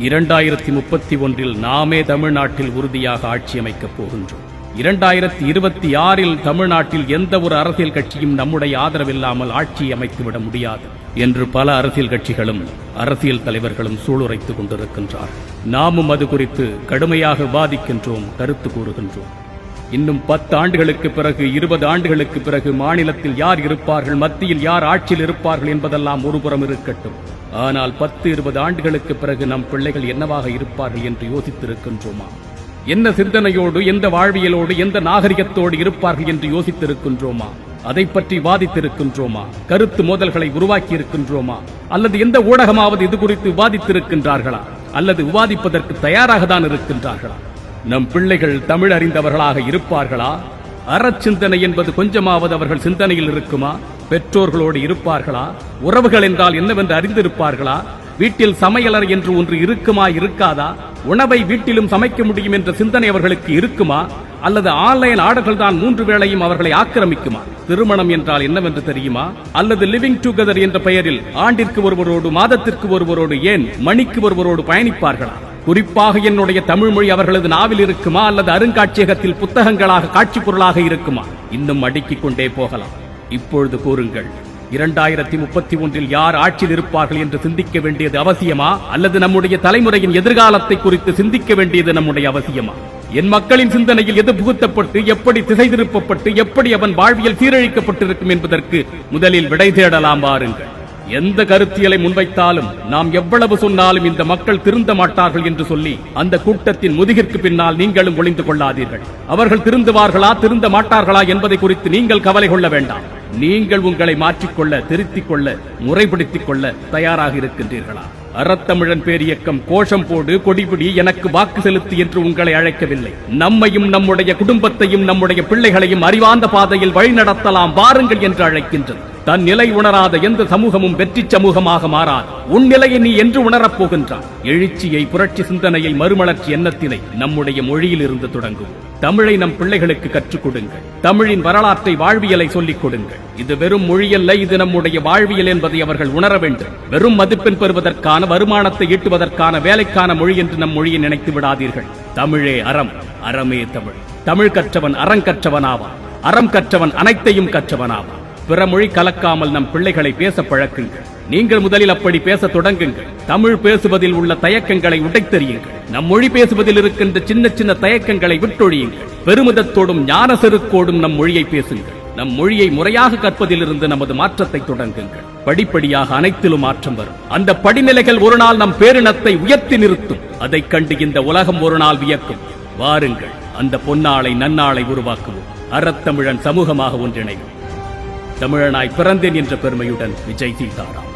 2031 நாமே தமிழ்நாட்டில் உறுதியாக ஆட்சி அமைக்கப் போகின்றோம். 2026 தமிழ்நாட்டில் எந்த ஒரு அரசியல் கட்சியும் நம்முடைய ஆதரவில்லாமல் ஆட்சி அமைத்துவிட முடியாது என்று பல அரசியல் கட்சிகளும் அரசியல் தலைவர்களும் சூளுரைத்துக் கொண்டிருக்கின்றார்கள். நாமும் அது குறித்து கடுமையாக விவாதிக்கின்றோம், கருத்து கூறுகின்றோம். இன்னும் 10 ஆண்டுகளுக்கு பிறகு 20 ஆண்டுகளுக்கு பிறகு மாநிலத்தில் யார் இருப்பார்கள், மத்தியில் யார் ஆட்சியில் இருப்பார்கள் என்பதெல்லாம் ஒருபுறம் இருக்கட்டும். ஆனால் 10-20 ஆண்டுகளுக்கு பிறகு நம் பிள்ளைகள் என்னவாக இருப்பார்கள் என்று யோசித்திருக்கின்றோமா? என்ன சிந்தனையோடு, எந்த வாழ்வியலோடு, எந்த நாகரிகத்தோடு இருப்பார்கள் என்று யோசித்திருக்கின்றோமா? அதை பற்றி வாதித்திருக்கின்றோமா? கருத்து மோதல்களை உருவாக்கி இருக்கின்றோமா? அல்லது எந்த ஊடகமாவது இது குறித்து விவாதித்திருக்கின்றார்களா? அல்லது விவாதிப்பதற்கு தயாராக தான் இருக்கின்றார்களா? நம் பிள்ளைகள் தமிழ் அறிந்தவர்களாக இருப்பார்களா? அறச்சிந்தனை என்பது கொஞ்சமாவது அவர்கள் சிந்தனையில் இருக்குமா? பெற்றோர்களோடு இருப்பார்களா? உறவுகள் என்றால் என்னவென்று அறிந்திருப்பார்களா? வீட்டில் சமையலர் என்று ஒன்று இருக்குமா, இருக்காதா? உணவை வீட்டிலும் சமைக்க முடியும் என்ற சிந்தனை அவர்களுக்கு இருக்குமா? அல்லது ஆன்லைன் ஆர்டர்கள் தான் 3 வேளையும் அவர்களை ஆக்கிரமிக்குமா? திருமணம் என்றால் என்னவென்று தெரியுமா? அல்லது லிவிங் டுகெதர் என்ற பெயரில் ஆண்டிற்கு ஒருவரோடு, மாதத்திற்கு ஒருவரோடு, ஏன் மணிக்கு ஒருவரோடு பயணிப்பார்களா? குறிப்பாக என்னுடைய தமிழ் மொழி அவர்களது நாவில் இருக்குமா? அல்லது அருங்காட்சியகத்தில் புத்தகங்களாக காட்சி பொருளாக இருக்குமா? இன்னும் அடுக்கிக் கொண்டே போகலாம். இப்பொழுது கூறுங்கள், 2031 யார் ஆட்சியில் இருப்பார்கள் என்று சிந்திக்க வேண்டியது அவசியமா? அல்லது நம்முடைய தலைமுறையின் எதிர்காலத்தை குறித்து சிந்திக்க வேண்டியது நம்முடைய அவசியமா? என் மக்களின் சிந்தனையில் எது புகுத்தப்பட்டு, எப்படி திசை திருப்பப்பட்டு, எப்படி அவன் வாழ்வியல் சீரழிக்கப்பட்டிருக்கும் என்பதற்கு முதலில் விடை தேடலாம் வாருங்கள். எந்த கருத்தியலை முன்வைத்தாலும், நாம் எவ்வளவு சொன்னாலும் இந்த மக்கள் திருந்த மாட்டார்கள் என்று சொல்லி அந்த கூட்டத்தின் முதுகிற்கு பின்னால் நீங்களும் ஒளிந்து கொள்ளாதீர்கள். அவர்கள் திருந்துவார்களா, திருந்த மாட்டார்களா என்பதை குறித்து நீங்கள் கவலை கொள்ள வேண்டாம். நீங்கள் உங்களை மாற்றிக்கொள்ள, திருத்திக் கொள்ள, முறைப்படுத்திக் கொள்ள தயாராக இருக்கின்றீர்களா? அறத்தமிழன் பேரியக்கம் கோஷம் போடு, கொடிபிடி, எனக்கு வாக்கு செலுத்து என்று உங்களை அழைக்கவில்லை. நம்மையும் நம்முடைய குடும்பத்தையும் நம்முடைய பிள்ளைகளையும் அறிவார்ந்த பாதையில் வழிநடத்தலாம் வாருங்கள் என்று அழைக்கின்றது. தன் நிலை உணராத எந்த சமூகமும் வெற்றி சமூகமாக மாறாது. உன் நிலையை நீ என்று உணரப் போகின்றான். எழுச்சியை, புரட்சி சிந்தனையை, மறுமலர்ச்சி எண்ணத்தினை நம்முடைய மொழியில் இருந்து தொடங்கும். தமிழை நம் பிள்ளைகளுக்கு கற்றுக் கொடுங்கள். தமிழின் வரலாற்றை, வாழ்வியலை சொல்லிக் கொடுங்கள். இது வெறும் மொழியல்ல, இது நம்முடைய வாழ்வியல் என்பதை அவர்கள் உணர வேண்டும். வெறும் மதிப்பெண் பெறுவதற்கான, வருமானத்தை ஈட்டுவதற்கான, வேலைக்கான மொழி என்று நம் மொழியை நினைத்து விடாதீர்கள். தமிழே அறம், அறமே தமிழ். தமிழ் கற்றவன் அறம் கற்றவனாவான். அறம் கற்றவன் அனைத்தையும் கற்றவனாவான். பிற மொழி கலக்காமல் நம் பிள்ளைகளை பேச பழக்குங்கள். நீங்கள் முதலில் அப்படி பேச தொடங்குங்கள். தமிழ் பேசுவதில் உள்ள தயக்கங்களை உடைத்தெறியுங்கள். நம் மொழி பேசுவதில் இருக்கின்ற சின்ன சின்ன தயக்கங்களை விட்டொழியுங்கள். பெருமிதத்தோடும் ஞான செருக்கோடும் நம் மொழியை பேசுங்கள். நம் மொழியை முறையாக கற்பதிலிருந்து நமது மாற்றத்தை தொடங்குங்கள். படிப்படியாக அனைத்திலும் மாற்றம் வரும். அந்த படிநிலைகள் ஒரு நாள் நம் பேரினத்தை உயர்த்தி நிறுத்தும். அதைக் கண்டு இந்த உலகம் ஒரு நாள் வியக்கும். வாருங்கள், அந்த பொன்னாளை, நன்னாளை உருவாக்குவோம். அறத்தமிழன் சமூகமாக ஒன்றிணையும். தமிழனாய் பிறந்தேன் என்ற பெருமையுடன் விஜய் சீதாராம்.